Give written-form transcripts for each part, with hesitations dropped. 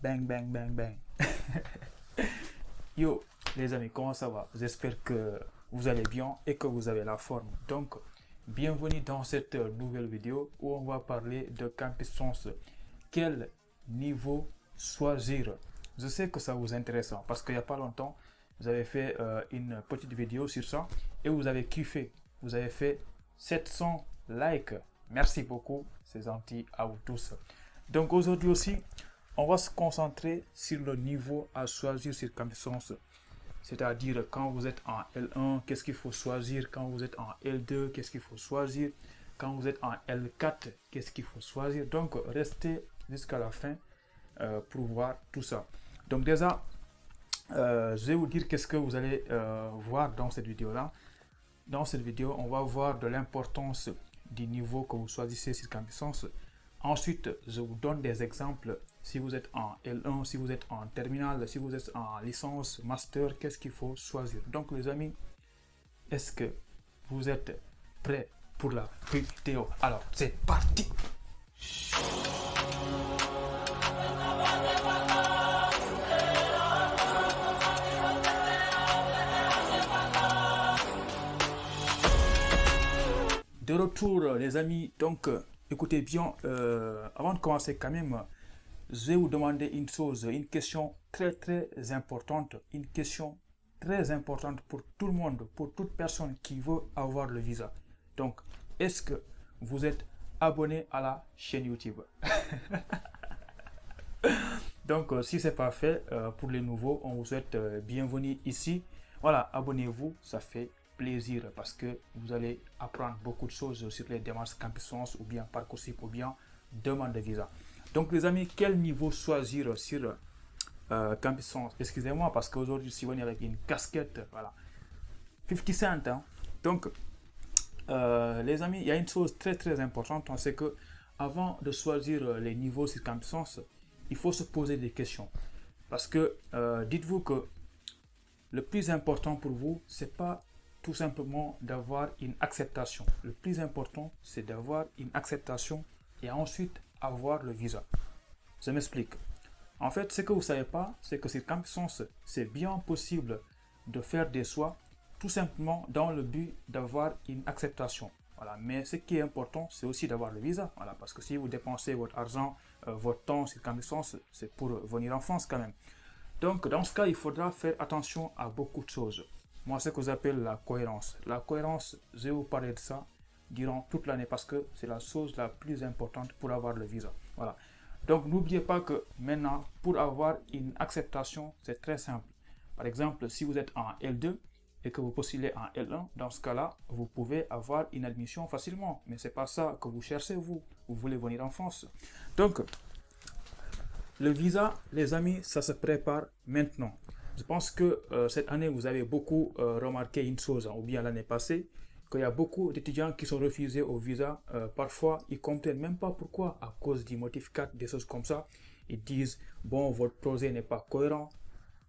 Bang, bang, bang, bang. Yo, les amis, comment ça va? J'espère que vous allez bien et que vous avez la forme. Donc, bienvenue dans cette nouvelle vidéo où on va parler de Campus Sens. Quel niveau choisir? Je sais que ça vous intéresse parce qu'il n'y a pas longtemps, vous avez fait une petite vidéo sur ça et vous avez kiffé. Vous avez fait 700 likes. Merci beaucoup, c'est gentil à vous tous. Donc aujourd'hui aussi, on va se concentrer sur le niveau à choisir sur Campus Sens. C'est-à-dire quand vous êtes en L1, qu'est-ce qu'il faut choisir? Quand vous êtes en L2, qu'est-ce qu'il faut choisir? Quand vous êtes en L4, qu'est-ce qu'il faut choisir? Donc restez jusqu'à la fin pour voir tout ça. Donc déjà, je vais vous dire qu'est-ce que vous allez voir dans cette vidéo-là. Dans cette vidéo, on va voir de l'importance du niveau que vous choisissez sur Campus Sens. Ensuite, je vous donne des exemples. Si vous êtes en L1, si vous êtes en terminale, si vous êtes en licence, master, qu'est-ce qu'il faut choisir? Donc les amis, est-ce que vous êtes prêts pour la vidéo? Alors, c'est parti! De retour les amis, donc écoutez bien, avant de commencer quand même, je vais vous demander une chose, une question très importante, une question très importante pour tout le monde, pour toute personne qui veut avoir le visa. Donc, est-ce que vous êtes abonné à la chaîne YouTube? Donc, si ce n'est pas fait, pour les nouveaux, on vous souhaite bienvenue ici. Voilà, abonnez-vous, ça fait plaisir parce que vous allez apprendre beaucoup de choses sur les démarches Campus Sens ou bien Parcoursup ou bien demande de visa. Donc les amis, quel niveau choisir sur Campus Sens? Excusez-moi parce qu'aujourd'hui je suis venu avec une casquette, voilà, 50 Cent. Hein. Donc les amis, il y a une chose très importante, c'est que avant de choisir les niveaux sur Campus Sens, il faut se poser des questions. Parce que dites-vous que le plus important pour vous, c'est pas tout simplement d'avoir une acceptation. Le plus important, c'est d'avoir une acceptation et ensuite avoir le visa. Je m'explique. En fait, ce que vous ne savez pas, c'est que sur Campus Sens, c'est bien possible de faire des choix tout simplement dans le but d'avoir une acceptation. Voilà. Mais ce qui est important, c'est aussi d'avoir le visa. Voilà. Parce que si vous dépensez votre argent, votre temps sur Campus Sens, c'est pour venir en France quand même. Donc, dans ce cas, il faudra faire attention à beaucoup de choses. Moi, c'est ce que j'appelle la cohérence. La cohérence, je vais vous parler de ça durant toute l'année parce que c'est la chose la plus importante pour avoir le visa. Voilà. Donc, n'oubliez pas que maintenant, pour avoir une acceptation, c'est très simple. Par exemple, si vous êtes en L2 et que vous postulez en L1, dans ce cas-là, vous pouvez avoir une admission facilement. Mais ce n'est pas ça que vous cherchez, vous. Vous voulez venir en France. Donc, le visa, les amis, ça se prépare maintenant. Je pense que cette année, vous avez beaucoup remarqué une chose, ou bien l'année passée, qu'il y a beaucoup d'étudiants qui sont refusés au visa. Parfois, ils ne comprennent même pas pourquoi, à cause du motif 4, des choses comme ça. Ils disent, bon, votre projet n'est pas cohérent,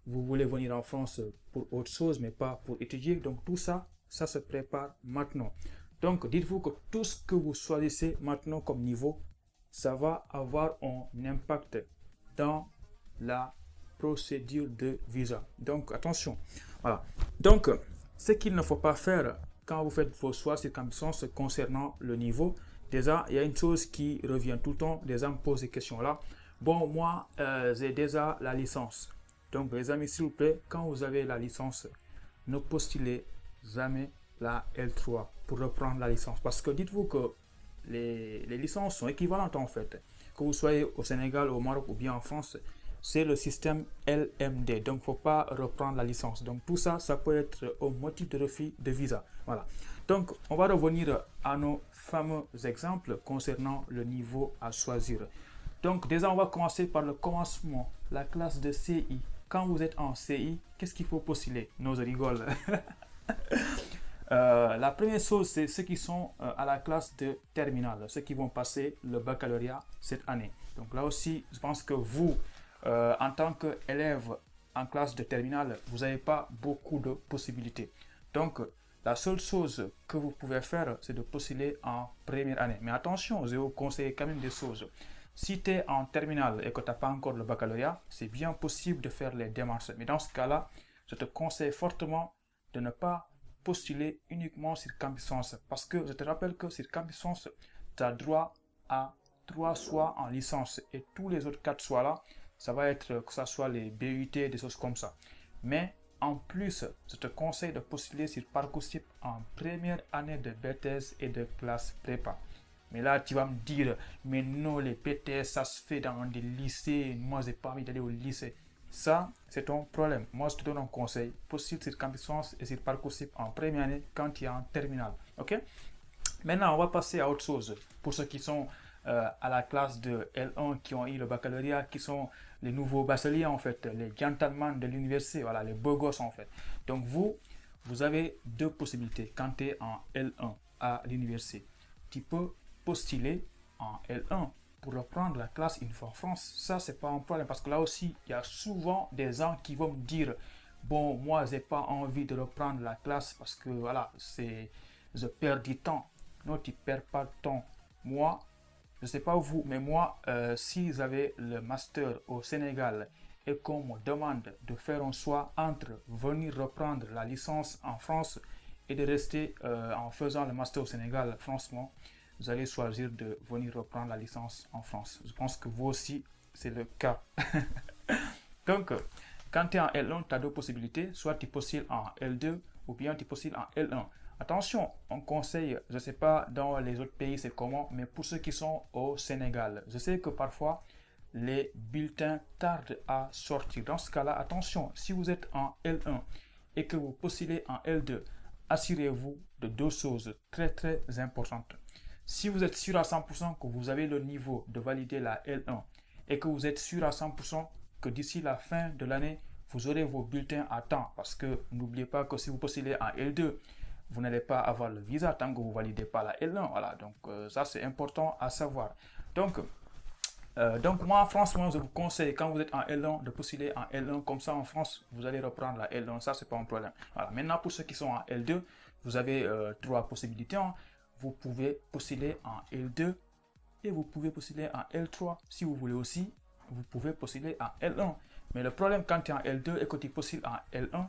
vous voulez venir en France pour autre chose, mais pas pour étudier. Donc tout ça, ça se prépare maintenant. Donc dites-vous que tout ce que vous choisissez maintenant comme niveau, ça va avoir un impact dans la procédure de visa. Donc attention. Voilà. Donc ce qu'il ne faut pas faire quand vous faites vos choix sur Campus Sens concernant le niveau, déjà il y a une chose qui revient tout le temps, les gens me posent ces questions là. Bon, moi j'ai déjà la licence. Donc les amis, s'il vous plaît, quand vous avez la licence, ne postulez jamais la L3 pour reprendre la licence. Parce que dites-vous que les licences sont équivalentes en fait. Que vous soyez au Sénégal, au Maroc ou bien en France, c'est le système LMD. Donc, il ne faut pas reprendre la licence. Donc, tout ça, ça peut être au motif de refus de visa. Voilà. Donc, on va revenir à nos fameux exemples concernant le niveau à choisir. Donc, déjà, on va commencer par le commencement, la classe de CI. Quand vous êtes en CI, qu'est-ce qu'il faut postuler? Non, je rigole. La première chose, c'est ceux qui sont à la classe de terminale, ceux qui vont passer le baccalauréat cette année. Donc là aussi, je pense que vous, en tant qu'élève en classe de terminale, vous n'avez pas beaucoup de possibilités. Donc, la seule chose que vous pouvez faire, c'est de postuler en première année. Mais attention, je vais vous conseiller quand même des choses. Si tu es en terminale et que tu n'as pas encore le baccalauréat, c'est bien possible de faire les démarches. Mais dans ce cas-là, je te conseille fortement de ne pas postuler uniquement sur Campus France. Parce que je te rappelle que sur Campus France, tu as droit à 3 choix en licence. Et tous les autres 4 choix là, ça va être que ce soit les BUT, des choses comme ça. Mais en plus, je te conseille de postuler sur Parcoursup en première année de BTS et de classe prépa. Mais là, tu vas me dire, mais non, les BTS, ça se fait dans des lycées. Moi, j'ai pas envie d'aller au lycée. Ça, c'est ton problème. Moi, je te donne un conseil. Postule sur Campus France et sur Parcoursup en première année quand tu es en terminale. OK? Maintenant, on va passer à autre chose. Pour ceux qui sont à la classe de L1, qui ont eu le baccalauréat, qui sont les nouveaux bacheliers, en fait, les gentlemen de l'université, voilà, les beaux gosses, en fait. Donc, vous avez deux possibilités quand tu es en L1 à l'université. Tu peux postuler en L1 pour reprendre la classe une fois en France. Ça, c'est pas un problème parce que là aussi, il y a souvent des gens qui vont me dire bon, moi, j'ai pas envie de reprendre la classe parce que voilà, je perds du temps. Non, tu perds pas de temps. Moi, je sais pas vous, mais moi, si j'avais le master au Sénégal et qu'on me demande de faire un choix entre venir reprendre la licence en France et de rester en faisant le master au Sénégal, franchement, vous allez choisir de venir reprendre la licence en France. Je pense que vous aussi, c'est le cas. Donc, quand tu es en L1, tu as deux possibilités. Soit tu postules en L2 ou bien tu postules en L1. Attention, on conseille, je ne sais pas dans les autres pays c'est comment, mais pour ceux qui sont au Sénégal, je sais que parfois les bulletins tardent à sortir. Dans ce cas-là, attention, si vous êtes en L1 et que vous postulez en L2, assurez-vous de deux choses très très importantes. Si vous êtes sûr à 100% que vous avez le niveau de valider la L1 et que vous êtes sûr à 100% que d'ici la fin de l'année, vous aurez vos bulletins à temps. Parce que n'oubliez pas que si vous postulez en L2, vous n'allez pas avoir le visa tant que vous ne validez pas la L1. Voilà, donc ça c'est important à savoir. Donc moi, franchement, je vous conseille, quand vous êtes en L1, de postuler en L1. Comme ça, en France, vous allez reprendre la L1. Ça, c'est pas un problème. Voilà. Maintenant, pour ceux qui sont en L2, vous avez trois possibilités. Hein. Vous pouvez postuler en L2 et vous pouvez postuler en L3. Si vous voulez aussi, vous pouvez postuler en L1. Mais le problème quand tu es en L2 et que tu postules en L1,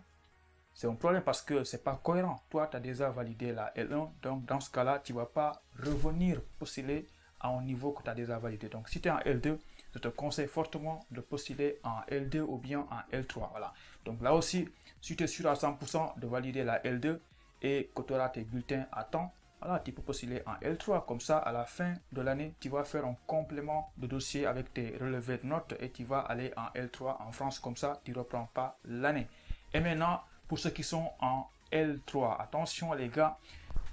c'est un problème parce que c'est pas cohérent. Toi, tu as déjà validé la L1. Donc, dans ce cas-là, tu ne vas pas revenir postuler à un niveau que tu as déjà validé. Donc, si tu es en L2, je te conseille fortement de postuler en L2 ou bien en L3. Voilà. Donc, là aussi, si tu es sûr à 100% de valider la L2 et que tu auras tes bulletins à temps, voilà, tu peux postuler en L3. Comme ça, à la fin de l'année, tu vas faire un complément de dossier avec tes relevés de notes et tu vas aller en L3 en France. Comme ça, tu ne reprends pas l'année. Et maintenant, pour ceux qui sont en L3, attention les gars,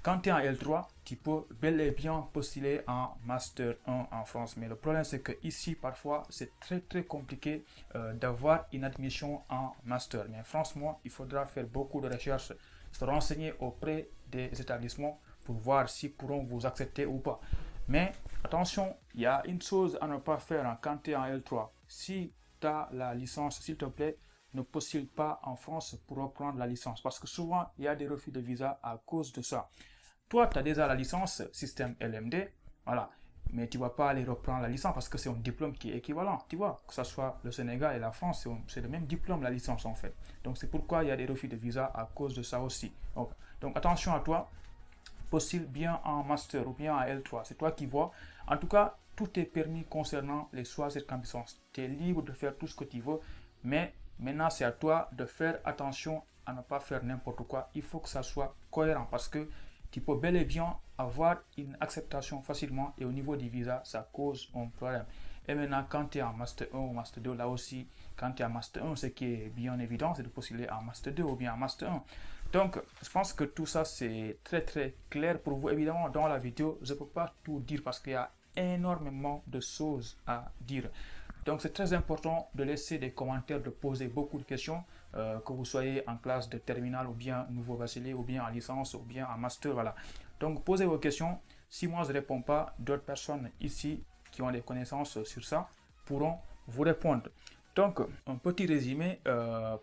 quand tu es en L3, tu peux bel et bien postuler en Master 1 en France. Mais le problème, c'est que ici, parfois, c'est très très compliqué d'avoir une admission en Master. Mais franchement, il faudra faire beaucoup de recherches, se renseigner auprès des établissements pour voir s'ils pourront vous accepter ou pas. Mais attention, il y a une chose à ne pas faire quand tu es en L3. Si tu as la licence, s'il te plaît, ne postule pas en France pour reprendre la licence. Parce que souvent, il y a des refus de visa à cause de ça. Toi, tu as déjà la licence système LMD, voilà. Mais tu ne vas pas aller reprendre la licence parce que c'est un diplôme qui est équivalent, tu vois. Que ce soit le Sénégal et la France, c'est le même diplôme, la licence en fait. Donc c'est pourquoi il y a des refus de visa à cause de ça aussi. Donc attention à toi, postule bien en master ou bien en L3, c'est toi qui vois. En tout cas, tout est permis concernant les choix de campus. Tu es libre de faire tout ce que tu veux, mais maintenant, c'est à toi de faire attention à ne pas faire n'importe quoi. Il faut que ça soit cohérent parce que tu peux bel et bien avoir une acceptation facilement et au niveau du visa, ça cause un problème. Et maintenant, quand tu es en Master 1 ou Master 2, là aussi, quand tu es en Master 1, ce qui est bien évident, c'est de postuler en Master 2 ou bien en Master 1. Donc, je pense que tout ça, c'est très très clair pour vous. Évidemment, dans la vidéo, je ne peux pas tout dire parce qu'il y a énormément de choses à dire. Donc c'est très important de laisser des commentaires, de poser beaucoup de questions, que vous soyez en classe de terminale ou bien nouveau bachelier ou bien en licence ou bien en master, voilà. Donc posez vos questions. Si moi je ne réponds pas, d'autres personnes ici qui ont des connaissances sur ça pourront vous répondre. Donc un petit résumé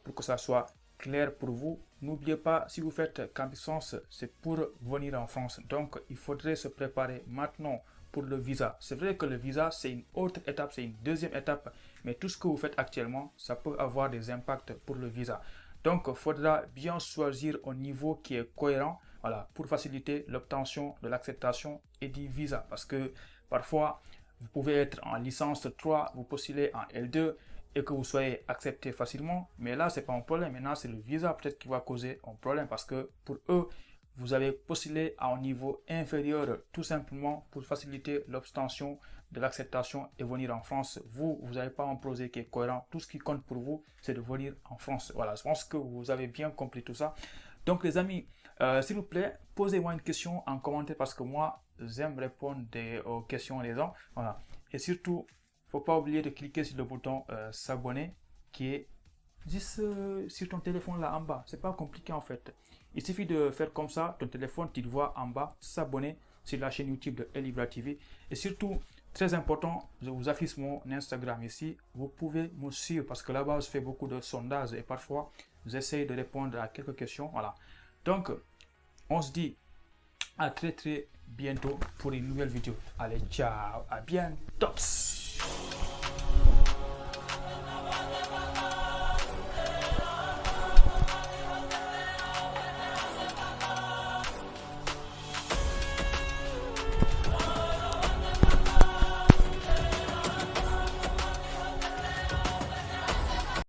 pour que ça soit clair pour vous. N'oubliez pas, si vous faites Campus France, c'est pour venir en France. Donc il faudrait se préparer maintenant pour le visa. C'est vrai que le visa, c'est une autre étape, c'est une deuxième étape, mais tout ce que vous faites actuellement, ça peut avoir des impacts pour le visa. Donc, il faudra bien choisir un niveau qui est cohérent, voilà, pour faciliter l'obtention de l'acceptation et du visa. Parce que parfois, vous pouvez être en licence 3, vous postulez en L2 et que vous soyez accepté facilement, mais là, c'est pas un problème. Maintenant, c'est le visa peut-être qui va causer un problème parce que pour eux, vous avez postulé à un niveau inférieur tout simplement pour faciliter l'obtention de l'acceptation et venir en France. Vous n'avez pas un projet qui est cohérent. Tout ce qui compte pour vous, c'est de venir en France. Voilà, je pense que vous avez bien compris tout ça. Donc les amis, s'il vous plaît, posez-moi une question en commentaire parce que moi, j'aime répondre aux questions des gens. Voilà. Et surtout, faut pas oublier de cliquer sur le bouton s'abonner qui est juste sur ton téléphone là en bas. C'est pas compliqué en fait. Il suffit de faire comme ça, ton téléphone, tu le vois en bas, s'abonner sur la chaîne YouTube de El Ibra TV. Et surtout, très important, je vous affiche mon Instagram ici. Vous pouvez me suivre parce que là-bas, je fais beaucoup de sondages et parfois, j'essaie de répondre à quelques questions. Voilà. Donc, on se dit à très bientôt pour une nouvelle vidéo. Allez, ciao, à bientôt.